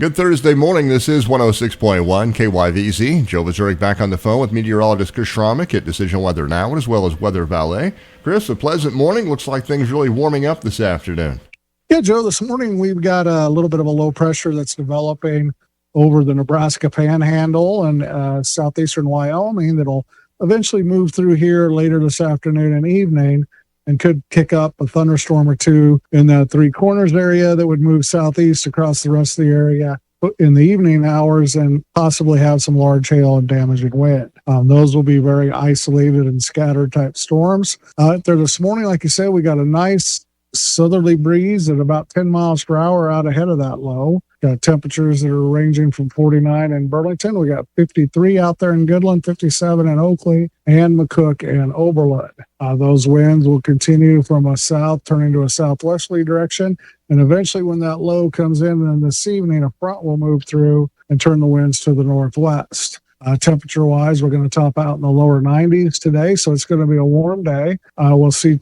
Good Thursday morning. This is 106.1 KYVZ. Joe Zurich back on the phone with meteorologist Chris Schramek at Decision Weather Now, as well as WeatherValet. Chris, a pleasant morning. Looks like things really warming up this afternoon. Yeah, Joe, this morning we've got a little bit of a low pressure that's developing over the Nebraska Panhandle and southeastern Wyoming that'll eventually move through here later this afternoon and evening and could kick up a thunderstorm or two in that Three Corners area that would move southeast across the rest of the area in the evening hours and possibly have some large hail and damaging wind. Those will be very isolated and scattered type storms. There this morning, like you said, we got a nice southerly breeze at about 10 miles per hour out ahead of that low. Got temperatures that are ranging from 49 in Burlington. We got 53 out there in Goodland, 57 in Oakley, and McCook and Oberlin. Those winds will continue from a south, turning to a southwesterly direction. And eventually when that low comes in, then this evening, a front will move through and turn the winds to the northwest. Temperature-wise, we're going to top out in the lower 90s today, so it's going to be a warm day. We'll see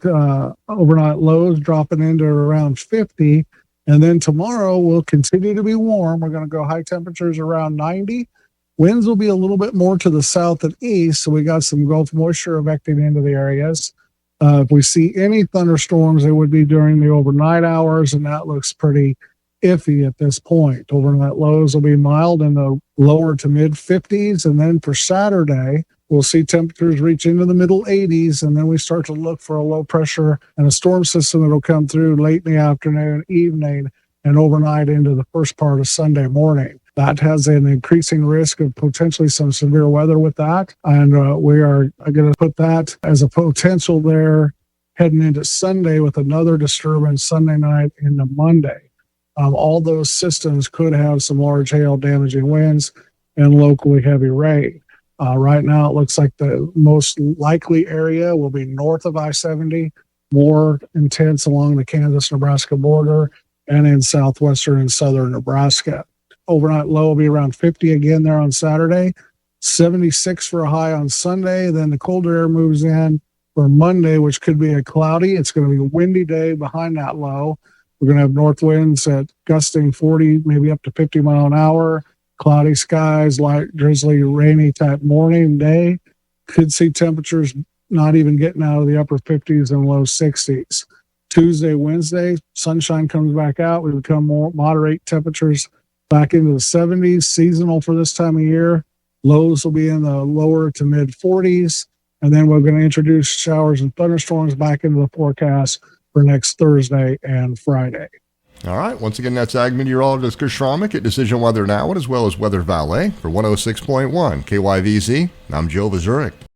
overnight lows dropping into around 50, and then tomorrow will continue to be warm. We're going to go high temperatures around 90. Winds will be a little bit more to the south and east, so we got some Gulf moisture affecting into the areas. If we see any thunderstorms, it would be during the overnight hours, and that looks pretty iffy at this point. Overnight lows will be mild in the lower to mid 50s. And then for Saturday, we'll see temperatures reach into the middle 80s. And then we start to look for a low pressure and a storm system that'll come through late in the afternoon, evening, and overnight into the first part of Sunday morning. That has an increasing risk of potentially some severe weather with that. And we are going to put that as a potential there heading into Sunday with another disturbance Sunday night into Monday. All those systems could have some large hail, damaging winds, and locally heavy rain. Right now, it looks like the most likely area will be north of I-70, more intense along the Kansas-Nebraska border, and in southwestern and southern Nebraska. Overnight low will be around 50 again there on Saturday, 76 for a high on Sunday. Then the colder air moves in for Monday, which could be a cloudy. It's going to be a windy day behind that low. We're going to have north winds at gusting 40, maybe up to 50 mile an hour, cloudy skies, light, drizzly, rainy type morning, day. Could see temperatures not even getting out of the upper 50s and low 60s. Tuesday, Wednesday, sunshine comes back out. We become more moderate temperatures back into the 70s, seasonal for this time of year. Lows will be in the lower to mid 40s. And then we're going to introduce showers and thunderstorms back into the forecast for next Thursday and Friday. All right. Once again, that's Ag Meteorologist Chris Schramek at Decision Weather Now, as well as WeatherValet for 106.1 KYVZ. I'm Joe Zurich.